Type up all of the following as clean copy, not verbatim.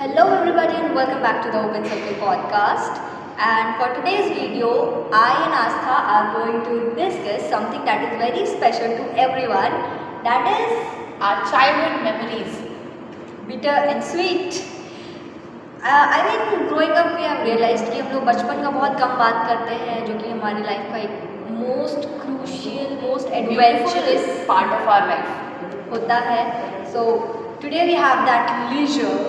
Hello, everybody, and welcome back to the Open Circle podcast. And for today's video, I and Astha are going to discuss something that is very special to everyone. That is our childhood memories. bitter and sweet. Growing up, we have realized कि हम लोग बचपन का बहुत कम बात करते हैं, जो कि हमारी लाइफ का एक most crucial, most adventurous part of our life. होता है. So today we have that leisure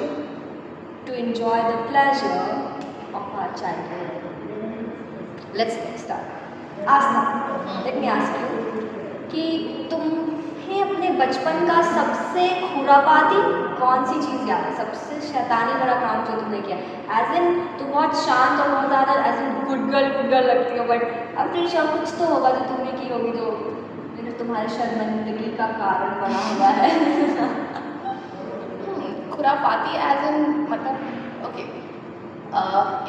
to enjoy the pleasure of our childhood. Let's get started. Astha, let me ask you कि तुम्हें अपने बचपन का सबसे खुरापाती कौन सी चीज़ याद है, सबसे शैतानी भरा काम जो तुमने किया? एज इन तुम बहुत शांत और बहुत ज़्यादा एज इन गुड गर्ल लगती हो, बट अब प्रीति श्योर कुछ तो होगा जो तुमने की होगी जो तुम्हारे शर्मिंदगी का कारण बना हुआ है. खुराफाती एज इन मतलब ओके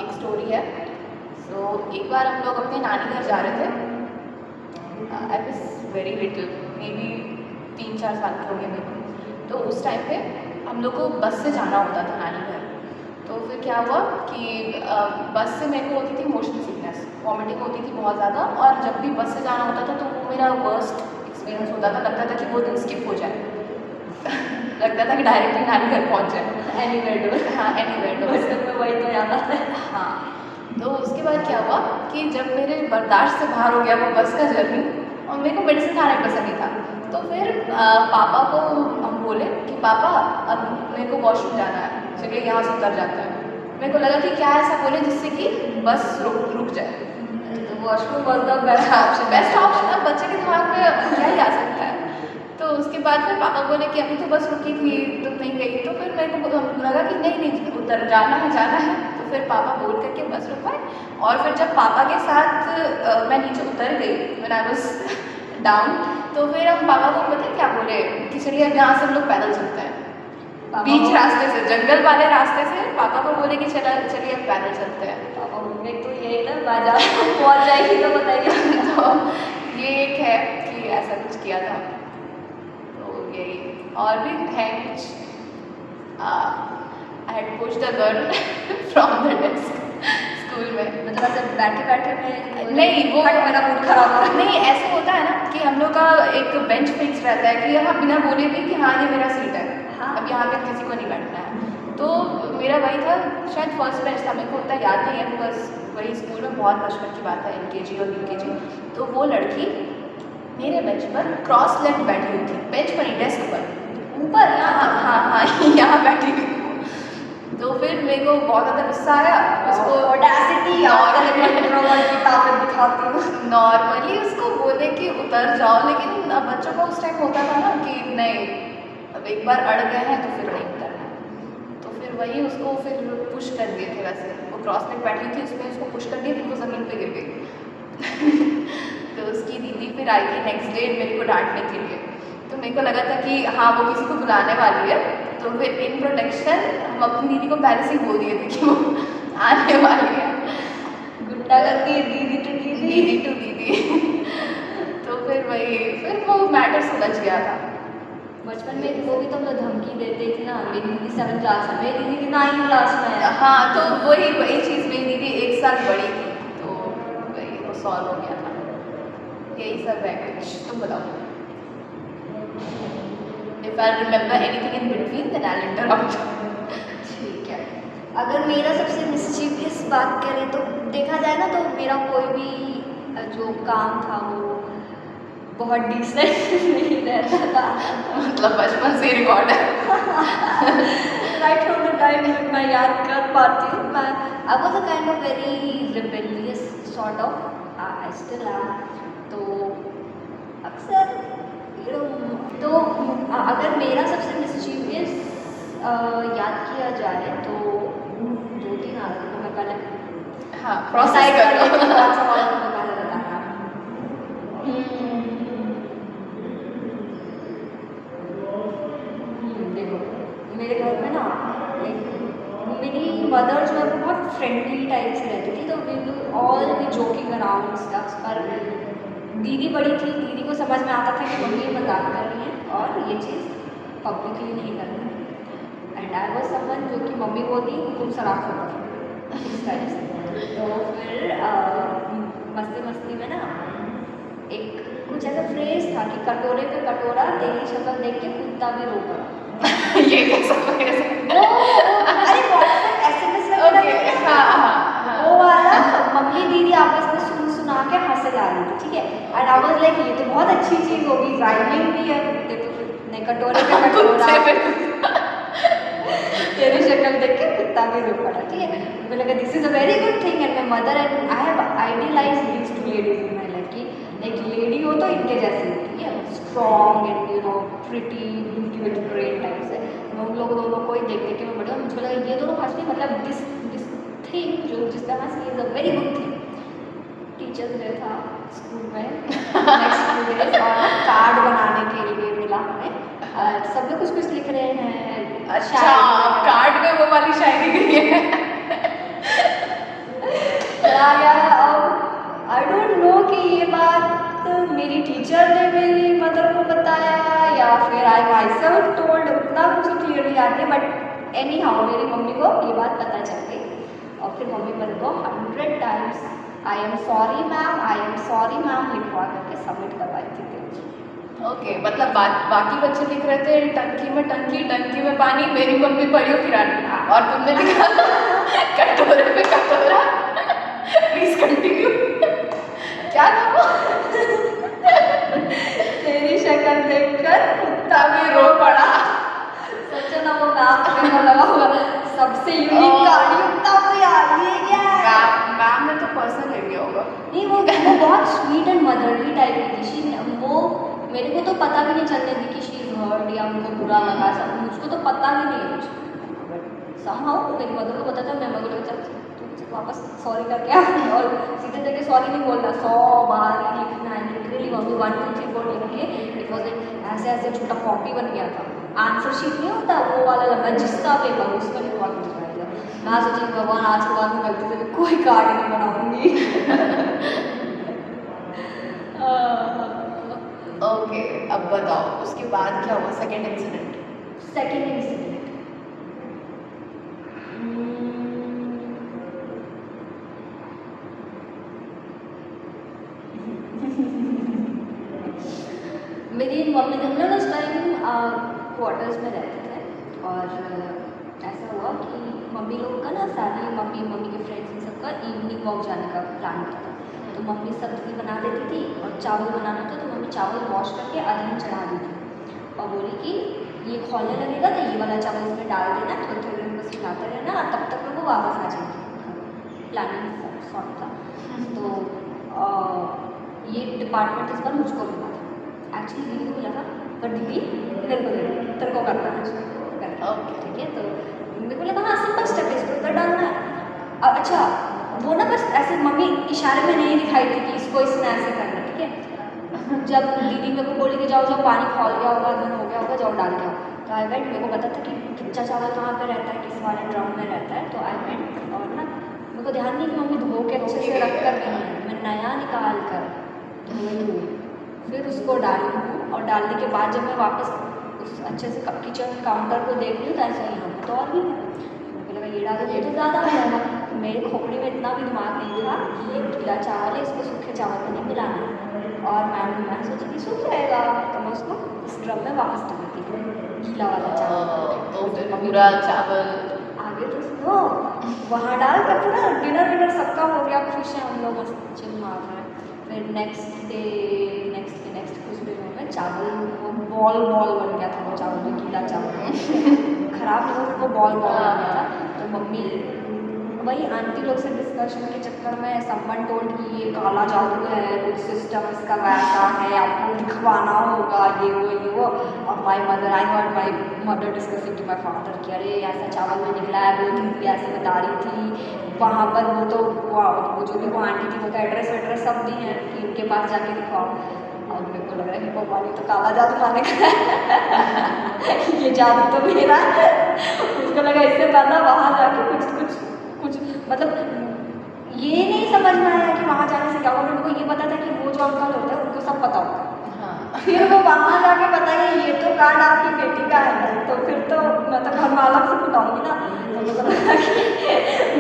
एक स्टोरी है. सो एक बार हम लोग अपने नानी घर जा रहे थे. I was very little, may be 3-4 साल के होंगे मेरे को. तो उस टाइम पे हम लोग को बस से जाना होता था नानी घर. तो फिर क्या हुआ कि बस से मेरे को होती थी मोशन सिकनेस, वॉमिटिंग होती थी बहुत ज़्यादा. और जब भी बस से जाना होता था तो वो मेरा वर्स्ट एक्सपीरियंस होता था. लगता था कि वो दिन स्किप हो जाए. लगता था कि डायरेक्टली नानी घर पहुँच जाए. Anywhere door. हाँ, एनीवेयर डोर. बचपन में वही तो याद आता है. हाँ. तो उसके बाद क्या हुआ कि जब मेरे बर्दाश्त से बाहर हो गया वो बस का जर्नी, और मेरे को मेडिसिन खाना ही पसंद नहीं था. तो फिर पापा को हम बोले कि पापा अब मेरे को वॉशरूम जाना है, चलिए यहाँ से उतर जाते हैं. मेरे को लगा कि क्या ऐसा बोले जिससे कि बस रुक जाए. Washroom was the best option. Best option. अब बच्चे के दिमाग में क्या ही आ सकता है. तो उसके बाद फिर पापा बोले कि अभी तो बस रुकी थी, तुम नहीं गई. तो फिर मेरे को लगा कि नहीं उतर जाना है. तो फिर पापा बोल करके बस रुकवाए. और फिर जब पापा के साथ मैं नीचे उतर गई, व्हेन आई वाज डाउन, तो फिर हम पापा को पता है क्या बोले कि चलिए अब यहाँ से हम लोग पैदल चलते हैं. बीच रास्ते से, जंगल वाले रास्ते से पापा को बोले कि चलिए अब पैदल चलते हैं. पापा बोले तो यही ना बाजार पहुँच जाएगी तो बताइए. तो ये एक है कि ऐसा कुछ किया था. तो यही और भी है कुछ. I had pushed a girl from the desk school में. मतलब ऐसे बैठे में नहीं, वो मेरा मूड खराब हो. नहीं, ऐसे होता है ना कि हम लोग का एक बेंच फिक्स रहता है कि यहाँ बिना बोले भी कि हाँ ये मेरा सीट है. हाँ. अब यहाँ पे किसी को नहीं बैठना है. तो मेरा वही था, शायद फर्स्ट बेंच था, मेरे को उतना याद नहीं है बिकॉज वही स्कूल में बहुत बचपन की बात है, LKG और UKG. तो वो लड़की मेरे बेंच पर क्रॉस लेग बैठी हुई थी. बेंच पर नहीं, डेस्क पर ऊपर. हाँ यहाँ बैठी हुई थी. तो फिर मेरे को बहुत ज़्यादा गुस्सा आया. उसको ऑडेसिटी और इंट्रोवर्ट की ताकत दिखाती हूँ. नॉर्मली उसको बोले कि उतर जाओ, लेकिन बच्चों को उस टाइम होता था ना कि नहीं, अब एक बार अड़ गए हैं तो फिर नहीं उतरना. तो फिर वही उसको फिर पुश कर दिए थे. वैसे वो क्रॉस लेग बैठी थी, उसमें उसको पुश कर दिया, फिर वो ज़मीन पे गिर गई. तो उसकी दीदी फिर आई थी नेक्स्ट डे मेरे को डांटने के लिए. तो मेरे को लगा था कि हाँ वो किसी को बुलाने वाली है. तो फिर इन प्रोटेक्शन हम अपनी दीदी को पहले से ही बोल दिए थे कि वो आने वाली है. गुंडा करती है दीदी टू दीदी. तो फिर वो मैटर सुलझ गया था. बचपन में वो भी तो हम लोग धमकी देते थे ना. मेरी दीदी 7th क्लास में, मेरी दीदी 9th क्लास में है. हाँ, तो वही चीज़, मेरी दीदी एक साल बड़ी थी. तो वही वो सॉल्व हो गया था. यही सब है कुछ. तुम बताओ. If I remember anything in between, then I'll interrupt. ठीक है. अगर मेरा सबसे मिस्चीवियस बात करें तो देखा जाए ना, तो मेरा कोई भी जो काम था वो बहुत डिसेंट नहीं रहता था. मतलब बचपन से रिकॉर्ड है. राइट फ्रॉम द टाइम मैं याद कर पाती हूँ. I was a kind of very rebellious sort of. I still am. तो अक्सर तो अगर मेरा सबसे मिस्चीवियस याद किया जाए तो 2-3 आ रहे हैं. मैं पहले हाँ, प्रोसेस कर लो. पहले बताना. देखो, मेरे घर में ना मेरी मदर जो है वो बहुत फ्रेंडली टाइप से रहती थी. तो we will all be joking around stuffs. पर दीदी बड़ी थी, दीदी को समझ में आता था कि मम्मी ये मजाक कर रही है और ये चीज़ पब्लिकली नहीं करना है. And and I was someone जो कि मम्मी बोलती तुम शराब खोलो इस टाइप से। तो फिर मस्ती मस्ती में ना एक कुछ ऐसा फ्रेज था कि कटोरे पे कटोरा तेरी शक्ल देख के कुत्ता भी रो पड़ा। ये कैसा फ्रेज है? अरे व्हाट्सएप एसएमएस वगैरह में ना, वो वाला मम्मी दीदी आपस में सुना के हंसे जा रही थी, ठीक है। एंड आई वाज लाइक ये तो बहुत अच्छी चीज होगी, राइमिंग भी है, कुत्ते पे नहीं कटोरे पे कटोरा तेरी शक्ल देख के कुत्ता भी रो पड़ा, ठीक है। मुझे लगा this is a very good thing and my mother and I have idealized these two ladies in my life कि एक लेडी हो तो इनके जैसी हो, ठीक है, strong and you know pretty beauty with brain type से। मैं उन लोग दोनों को ही देख देख के मैं बड़ी, मुझे लगा ये दोनों हंसती, मतलब दिस दिस थिंग जो जिस तरह हंसी is a very good thing. Teachers day था स्कूल में नेक्स्ट फ्यू डेज और कार्ड बनाने के लिए मिला हमें, सब लोग कुछ कुछ लिख रहे हैं। अच्छा, कार्ड में वो वाली शायरी गई है। आई डोंट नो कि ये बात मेरी टीचर ने मेरी मदर को बताया या फिर आई माई सेल्फ टोल्ड, उतना मुझे क्लियरली याद नहीं, बट एनी हाउ मेरी मम्मी को ये बात पता चल गई और फिर मम्मी मेरे को 100 times I am sorry ma'am लिखवा करके सबमिट करवाई थी। ओके, मतलब बाकी बच्चे लिख रहे थे टंकी में टंकी, टंकी में पानी, मेरी मम्मी पढ़ी हो किरानी, और तुमने लिखा कटोरे पे कटोरा। Please continue. क्या था वो? तेरी शक्ल देखकर कुत्ता भी रो पड़ा। सोचो ना वो मैम को लगा होगा सबसे यूनिक कार्ड वो यार ये क्या है। मैम ने तो पर्सनल ले लिया होगा। नहीं वो बहुत स्वीट एंड मदरली टाइप की थी। वो मेरे को तो पता भी नहीं चलने दी कि शी इज हर्ट या उनको बुरा लगा, सब मुझको तो पता भी नहीं है कुछ, बट समहाउ मेरी मदर को पता था। मैं मदर को चल तू वापस सॉरी करके आ, और सीधे जाके सॉरी नहीं बोलना, 100 बार ही लिखना है लिटरली। मम्मी 1 2 3 4 लिख के इट वॉज लाइक ऐसे ऐसे छोटा कॉपी बन गया था। आंसर शीट नहीं होता वो वाला लंबा जिसका पेपर उसमें लिखवा के भिजवाया था। मैं सोची भगवान आज के बाद में गलती से कोई कार्ड नहीं बनाऊंगी। ओके, अब बताओ उसके बाद क्या हुआ? Second incident. सेकंड इंसिडेंट मेरी मम्मी हम लोग उस टाइम क्वार्टर्स में रहते थे और ऐसा हुआ कि मम्मी लोग का ना सारी मम्मी के फ्रेंड्स इन सबका इवनिंग वॉक जाने का प्लान होता था। तो मम्मी सब्जी बना देती थी और चावल बनाना था तो मम्मी चावल वॉश करके अदरक चढ़ा दी थी और बोली कि ये खोलने लगेगा तो ये वाला चावल इसमें डाल देना, थोड़ी थोड़ी देर बस हिलाते रहना और तब तक वो वापस आ जाएगी। प्लानिंग सॉर्ट था। तो ये डिपार्टमेंट इस बार मुझको मिला था, एक्चुअली दीदी को मिला था पर दीदी मेरे को दे दी, तेरे को करना है करके। ओके, ठीक है, तो मेरे को लगा हाँ सिंपल स्टेप है, इसको इधर डालना है। अच्छा वो ना बस ऐसे मम्मी इशारे में नहीं दिखाई थी कि इसको इसने ऐसे करना है, ठीक है। जब दीदी मेरे को बोली कि जाओ जाओ पानी खौल गया होगा, धन हो गया होगा, जाओ डाल के आओ। तो आई वेंट, मेरे को पता था कि कच्चा चावल कहाँ पे रहता है, किस वाले ड्रम में रहता है। तो आई वेंट और ना मेरे को ध्यान नहीं कि मम्मी धो के अच्छे से रख कर नहीं है, मैं नया निकाल कर धोई फिर उसको डाली हूँ और डालने के बाद जब मैं वापस उस अच्छे से किचन काउंटर को देख लूँ तो ऐसा ही हम तो और भी मेरे को लगा ये डाल दो तो ज़्यादा हो जाएगा। मेरे खोपड़ी में इतना भी दिमाग नहीं था कि ये गीला चावल है, इसको सूखे चावल में नहीं मिलाना है। और मैं सोची कि सूख जाएगा तो मैं उसको इस ड्रम में वापस डाल दी गीला वाला चावल। तो फिर पूरा चावल आगे तो सुनो वहाँ डाल कर पूरा डिनर सबका हो गया, खुश है हम लोग, चिल मार रहे हैं। फिर नेक्स्ट कुछ दिनों में चावल वो बॉल बन गया था, वो चावल जो गीला चावल खराब नहीं हो वो बॉल बन गया था। तो मम्मी वही आंटी लोग से डिस्कशन के चक्कर में समवन टोल्ड कि ये काला जादू है, कुछ सिस्टम इसका वैसा है, आपको दिखवाना होगा ये वो। और my mother discussing to my father कि अरे ऐसा चावल में निकला है, वो दीदी ऐसे बता रही थी वहाँ पर। वो तो वो जो भी वो आंटी थी वो तो एड्रेस वेड्रेस सब दी हैं कि उनके पास जाके दिखाओ। और मेरे को लग रहा है कि भगवान ये तो काला जादू माने का ये जादू तो मेरा उसको लगा इससे पहला वहाँ जाके कुछ मतलब ये नहीं समझ में आया कि वहाँ जाने से क्या होगा। उनको ये पता था कि वो जो अंकल होता है उनको सब पता होता है। फिर वो वहाँ जाके बताइए ये तो कार्ड आपकी बेटी का है, तो फिर तो मैं तो घर में अलग से कुटाऊंगी ना, तो मुझे लगा कि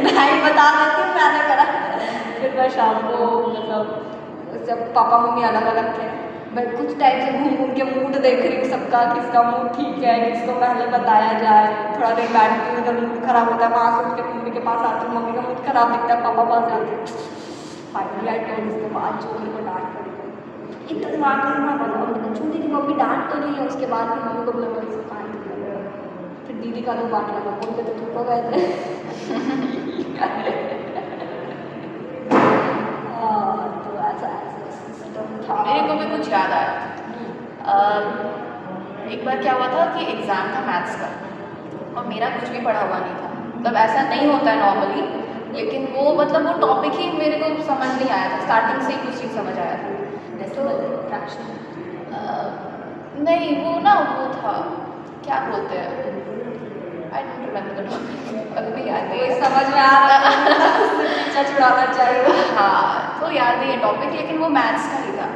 मैं ही बता देती हूँ मैंने करा। फिर मैं शाम को मतलब जब पापा मम्मी अलग अलग थे, मैं कुछ टाइम से घूम घूम के मूड देख रही हूँ सबका, किसका मूड ठीक है, किसको पहले बताया जाए। थोड़ा देर बैठती हूँ, इधर मूड खराब होता है, वहाँ से उठ के मम्मी के पास आती हूँ, मम्मी का मूड खराब दिखता है, पापा पास जाती हूँ। फाइनली आई टोल्ड, इसके बाद जो मेरे को डांट पड़ी, इतना दिमाग नहीं बना, छोटी थी मम्मी, डांट तो नहीं है, उसके बाद भी मम्मी को बोला वही सिखाई। फिर दीदी का तो बात लगा, बोल के तो ठीक हो गए थे। तो ऐसा सिस्टम था। मेरे को भी कुछ याद आया। एक बार क्या हुआ था कि एग्ज़ाम था मैथ्स का, और मेरा कुछ भी पढ़ा हुआ नहीं था। मतलब ऐसा नहीं होता है नॉर्मली, लेकिन वो मतलब वो टॉपिक ही मेरे को समझ नहीं आया था, स्टार्टिंग से ही कुछ चीज़ समझ आया था। तो फ्रैक्शन नहीं, वो ना वो था, क्या बोलते हैं, I don't remember the topic, अभी भी याद नहीं है। समझ में आ रहा है, पीछा छुड़ाना चाहिए। हाँ, तो याद नहीं है टॉपिक, लेकिन वो मैथ्स का ही था।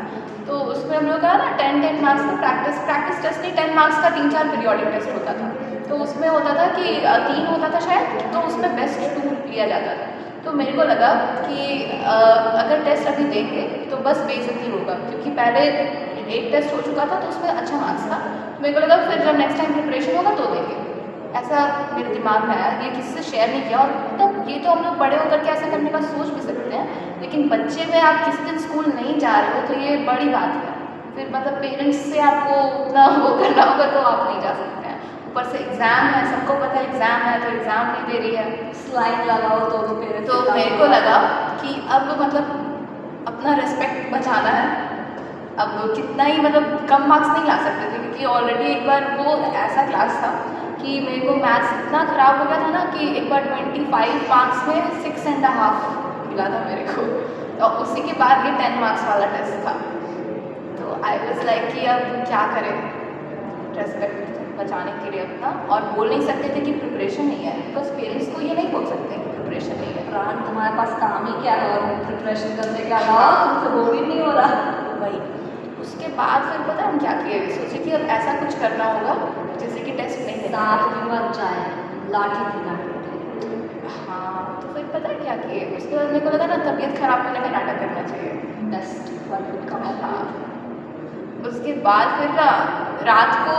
तो उसमें हम लोग का ना 10 मार्क्स का प्रैक्टिस टेस्ट नहीं, 10 मार्क्स का 3-4 पीरियोडिक टेस्ट होता था। तो उसमें होता था कि 3 होता था शायद, तो उसमें बेस्ट 2 लिया जाता था। तो मेरे को लगा कि अगर टेस्ट अभी देंगे तो बस बेइज्जती होगा, क्योंकि पहले एक टेस्ट हो चुका था तो उसमें अच्छा मार्क्स था। मेरे को लगा फिर जब नेक्स्ट टाइम प्रिपरेशन होगा तो देंगे, ऐसा मेरे दिमाग में आया। ये किसी से शेयर नहीं किया, और मतलब ये तो हम लोग बड़े होकर के ऐसा करने का सोच भी सकते हैं, लेकिन बच्चे में आप किसी दिन स्कूल नहीं जा रहे हो तो ये बड़ी बात है। फिर मतलब पेरेंट्स से आपको उतना वो करना होगा तो आप नहीं जा सकते हैं। ऊपर से एग्ज़ाम है, सबको पता है एग्ज़ाम है, तो एग्ज़ाम नहीं दे रही है, स्लाइड लगाओ तो पेरेंट्स। तो मेरे को लगा कि अब मतलब अपना रिस्पेक्ट बचाना है। अब कितना ही मतलब कम मार्क्स नहीं ला सकते थे, क्योंकि ऑलरेडी एक बार वो ऐसा क्लास था कि मेरे को मैथ्स इतना ख़राब हो गया था ना कि एक बार 25 मार्क्स में 6.5 मिला था मेरे को, और उसी के बाद ये 10 मार्क्स वाला टेस्ट था। तो आई वाज लाइक कि अब क्या करें रेस्पेक्ट बचाने के लिए अपना, और बोल नहीं सकते थे कि प्रिपरेशन नहीं है, बिकॉज पेरेंट्स को ये नहीं बोल सकते कि प्रिपरेशन नहीं है। प्राण तुम्हारे पास काम ही क्या है, और प्रिपरेशन करने के अलावा तुमसे वो भी नहीं हो रहा। वही, उसके बाद फिर पता हम क्या किए, सोचे कि अब ऐसा कुछ करना होगा जैसे कि टेस्ट नहीं देना। साथ भी मत जाए, लाठी थी लाठी। हाँ, तो फिर पता है क्या किए, उसके बाद मेरे को लगा ना तबीयत खराब होने का नाटक करना चाहिए। टेस्ट फल का। हाँ, उसके बाद फिर ना रात को,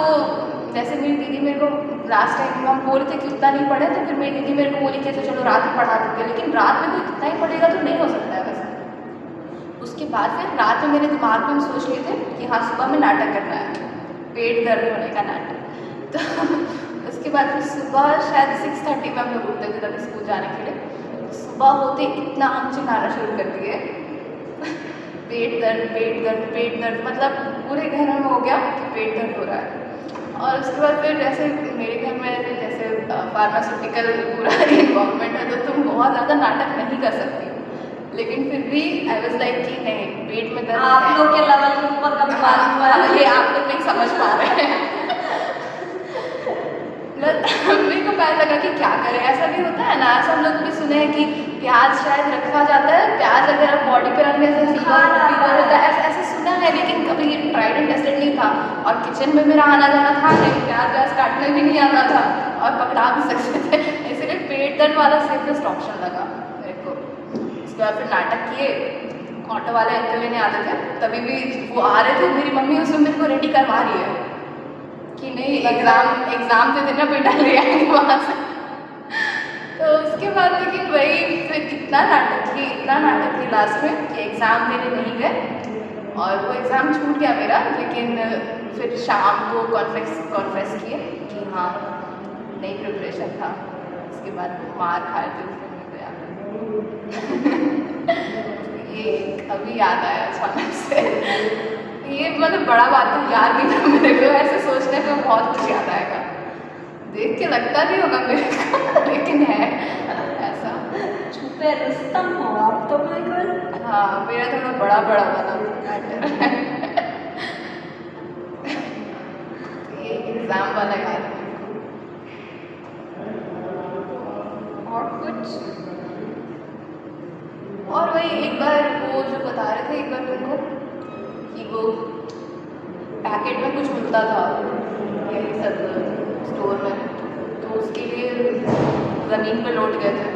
जैसे मेरी दीदी मेरे को लास्ट टाइम हम बोल रहे थे कि उतना नहीं पढ़े, तो फिर मेरी दीदी मेरे को बोली कि अच्छा चलो रात में पढ़ा देते हैं, लेकिन रात में कोई कितना ही पढ़ेगा तो नहीं हो सकता है वैसे। उसके बाद फिर रात में मेरे दिमाग में हम सोच लिए थे कि हाँ सुबह में नाटक करना है, पेट दर्द होने का नाटक। तो उसके बाद फिर सुबह शायद 6:30 में हम लोग उठते थे तभी स्कूल जाने के लिए। सुबह होते इतना हम चिल्लाना शुरू कर दिए, पेट दर्द पेट दर्द पेट दर्द, मतलब पूरे घर में हो गया कि पेट दर्द हो रहा है। और उसके बाद फिर जैसे मेरे घर में जैसे फार्मास्यूटिकल पूरा इन्वॉल्वमेंट है, तो तुम बहुत ज़्यादा नाटक नहीं कर सकती, लेकिन फिर भी आई वाज लाइक कि नहीं, पेट में दर्द आप है। लोग के लेवल के ऊपर कभी मालूम हुआ है? ये आप लोग नहीं समझ पा रहे हैं। बस मेरे को पहले लगा कि क्या करें, ऐसा भी होता है ना, ऐसा हम लोग भी सुने हैं कि प्याज शायद रखा जाता है, प्याज अगर आप बॉडी पे रखने से फीवर होता है, ऐसा सुना है, लेकिन कभी ये ट्राइड एंड टेस्टेड नहीं था। और किचन में मेरा आना जाना था नहीं, प्याज व्याज काटने भी नहीं आता था, और पकड़ा भी सकते थे, इसलिए पेट दर्द वाला सेफेस्ट ऑप्शन लगा मेरे को। उसके बाद फिर नाटक किए, ऑटो वाले अंकल लेने आते थे, तभी भी वो आ रहे थे, मेरी मम्मी उसमें मेरे को रेडी करवा रही है कि नहीं एग्ज़ाम दे देना बेटा, ले आएंगे वहाँ से। तो उसके बाद लेकिन वही फिर इतना नाटक की लास्ट में कि एग्ज़ाम देने नहीं गए, और वो एग्ज़ाम छूट गया मेरा। लेकिन फिर शाम को कॉन्फ्रेंस किए कि हाँ नहीं प्रिपरेशन था। उसके बाद मार खाए थे उस दिन में गया। ये अभी याद आया अचानक से, ये मतलब बड़ा बात तो याद नहीं था मेरे को, ऐसे सोचने पे बहुत कुछ याद आएगा, देख के लगता नहीं होगा मेरे को, लेकिन है ऐसा। छुपे रुस्तम हो आप तो बिल्कुल। हाँ, मेरा थोड़ा बड़ा वाला मैटर है। ये एग्ज़ाम वाला याद है मेरे को। और कुछ? और वही एक बार वो जो बता रहे थे एक बार तुमको कि वो पैकेट में कुछ मिलता था, यही सब स्टोर में, उसके लिए ज़मीन पे लौट गए थे।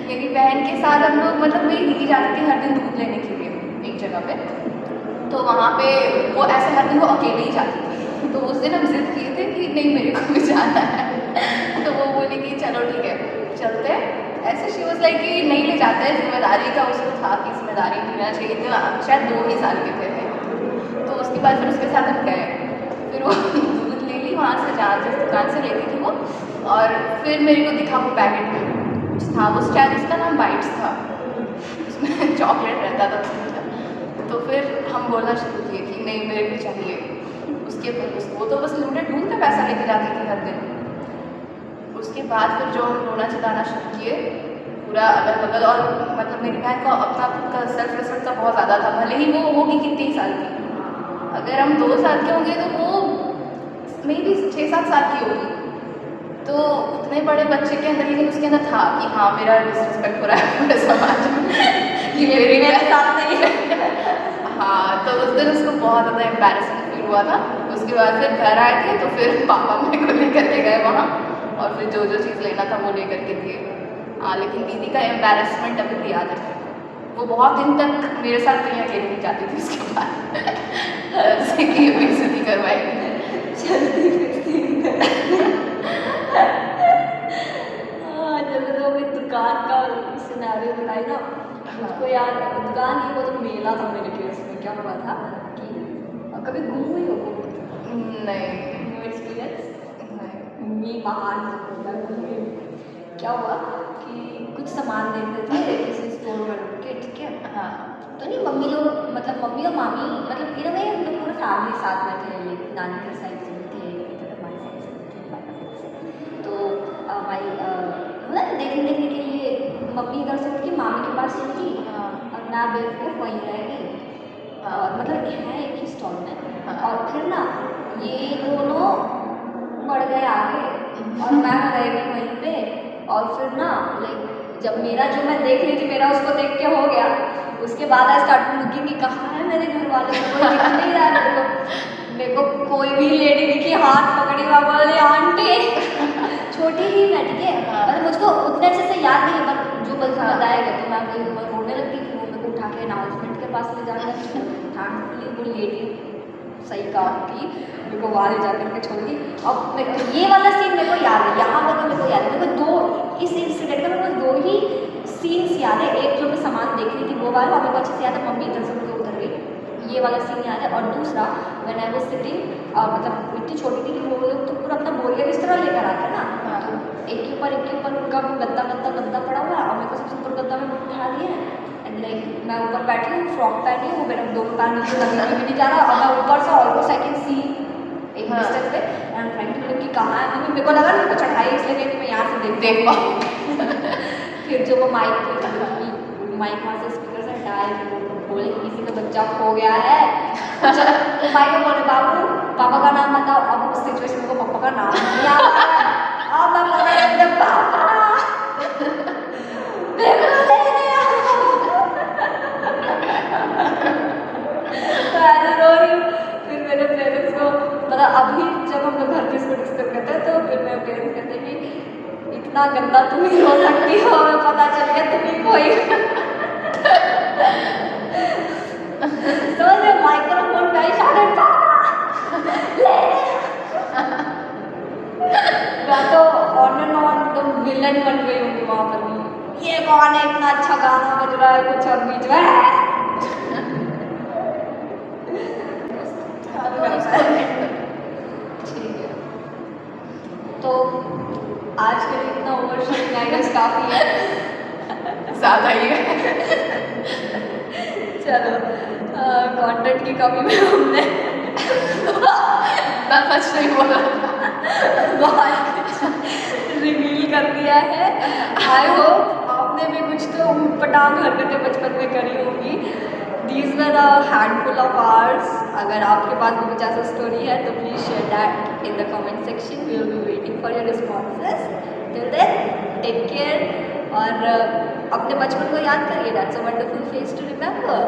मेरी बहन के साथ हम लोग मतलब मेरी दीदी जाती थी हर दिन दूध लेने के लिए एक जगह पे, तो वहाँ पे वो ऐसे हर दिन वो अकेले ही जाती थी। तो उस दिन हम जिद किए थे कि नहीं मेरे को भी जाना है। तो वो बोली कि चलो ठीक है चलते हैं। ऐसे शी वॉज लाइक कि नहीं ले जाते हैं, जिम्मेदारी का उसको था कि जिम्मेदारी लेना चाहिए थी, शायद 2 ही साल के थे। तो उसके बाद फिर उसके साथ हम गए, फिर वो दूध ले ली वहाँ से जहाँ जिस दुकान से लेती थी वो, और फिर मेरे को दिखा वो पैकेट में कुछ था, वो शायद उसका नाम बाइट्स था, उसमें चॉकलेट रहता था उसके अंदर। तो फिर हम बोलना शुरू किए कि नहीं मेरे को चाहिए। उसके वो तो बस लूटे दूध का पैसा लेके जाती थी हर दिन। उसके बाद फिर जो हम रोना चिल्लाना शुरू किए पूरा अगल बगल, और मतलब मेरी बहन को अपना खुद का सेल्फ रिस्पेक्ट तो बहुत ज़्यादा था, भले ही वो होगी कितनी साल की, अगर हम 2 साल के होंगे तो वो मे बी 6-7 साल की होगी। तो उतने बड़े बच्चे के अंदर, लेकिन उसके अंदर था कि हाँ मेरा डिसरिस्पेक्ट हो रहा है पूरे समाज में कि मेरे साथ नहीं है। हाँ, तो उस दिन उसको बहुत ज़्यादा एम्बैरेसिंग फील हुआ था। उसके बाद फिर घर आए थे तो फिर पापा मेरे को लेकर के गए वहाँ, और फिर जो जो चीज़ लेना था वो लेकर के दिए। हाँ, लेकिन दीदी का एम्बैरेसमेंट अभी भी याद है। वो बहुत दिन तक मेरे साथ कहीं अकेले नहीं जाती थी उसके बाद जैसे कि बेइज्जती करवाएगी चलती फिरती जैसे तो अभी दुकान का सिनेरियो बताई ना, मुझको याद है दुकान ही, वो तो मेला था मेरे केस में। क्या हुआ था कि कभी घूम हुई हो? नहीं एक्सपीरियंस नहीं। मी महान क्या हुआ कि कुछ सामान देखते थे किसी स्टोर में रुक के, ठीक है। हाँ, तो नहीं मम्मी लोग, मतलब मम्मी और मामी, मतलब इन में हम लोग पूरे फैमिली साथ में थे, नानी के साइड से भी थे, इधर हमारे साइड से भी थे, पापा साइड से। तो हमारी मतलब देखने के लिए मम्मी इधर से उठ के मामी के पास चली गई, हाँ, और मैं बेवकूफ़ वहीं रह गई। और मतलब है एक ही स्टॉल में, और फिर ना ये दोनों बढ़ गए आगे और मैं रह गई वहीं पे। और फिर ना लाइक जब मेरा जो मैं देख रही थी मेरा उसको देख के हो गया, उसके बाद आई स्टार्ट लुकिंग कि कहाँ है मेरे घर वाले, कोई दिख नहीं रहा है मेरे को कोई भी लेडी दिखी हाथ पकड़ी, मैं बोली आंटी छोटी ही मैं, ठीक है। मतलब मुझको उतने अच्छे से याद नहीं है, बट जो बल्कि बताया गया तो मैं रोने लगती थी। वो मेरे को उठा के अनाउंसमेंट के पास ले जाकर थैंकफुली वो लेडी सही काम की, मेरे को वहाँ ले जाकर के छोड़ दी। अब ये वाला सीन मेरे को याद है, यहाँ पर तो मेरे को याद है, मेरे को 2 इस इंसिडेंट का मेरे को 2 ही सीन्स याद है। एक जो मैं सामान देख रही थी वो वाला मेरे को अच्छे से याद है, मम्मी इधर से उधर गई, ये वाला सीन याद है। और दूसरा व्हेन आई वाज सिटिंग, मतलब इतनी छोटी थी कि वो लोग तो पूरा अपना बोरिया बिस्तरा लेकर आते हैं ना, तो एक के ऊपर उनका वो गद्दा पड़ा हुआ है, और मेरे को सबसे ऊपर गद्दा में उठा दिया है। एंड लाइक मैं ऊपर बैठी हूँ, फ्रॉक पहनी हूँ, मेरा 2 पैर नीचे लगे हुए भी नहीं जा रहा, और मैं ऊपर से ऑलमोस्ट आई कैन सी एक डिस्टेंस पे, एंड ट्राइंग टू लुक कि कहाँ है मम्मी। मेरे को लगा मेरे को चढ़ाई इसलिए कि मैं यहाँ से देख पाऊँ फिर जो वो माइक वहाँ से स्पीकर से हटाए, बोले किसी का बच्चा खो गया है, तो माइक में बोले बाबू पापा का नाम बताओ। अब उस सिचुएशन में पापा का नाम नहीं आ रहा है, अब मैं पकड़ रही पापा फिर मेरे पेरेंट्स को मतलब अभी जब हम लोग घर पे इसको डिस्कस करते हैं तो फिर मेरे पेरेंट्स कहते हैं कि इतना गंदा तुम ही हो सकती हो, हमें पता चल गया तुम ही कोई समझ रहे माइक्रोफोन पे शॉर्टेड मैं तो ऑन एंड ऑन एकदम विलन बन गई होंगी वहाँ पर भी। ये कौन है, इतना अच्छा गाना बज रहा है कुछ और बीच में ठीक है। तो आज के लिए इतना ओवर शेयरिंग आई गेस काफ़ी है, ज़्यादा ही है। चलो कंटेंट की कमी में हमने इतना सच नहीं बोला बहुत कुछ रिवील कर दिया है। आई होप आपने भी कुछ तो ऊटपटांग हरकतें बचपन में करी होंगी। These were a handful of hours. अगर आपके पास भी कुछ ऐसा स्टोरी है तो please share that in the comment section, we will be waiting for your responses. Till then take care, और अपने बचपन को याद करिए, that's a wonderful phase to remember.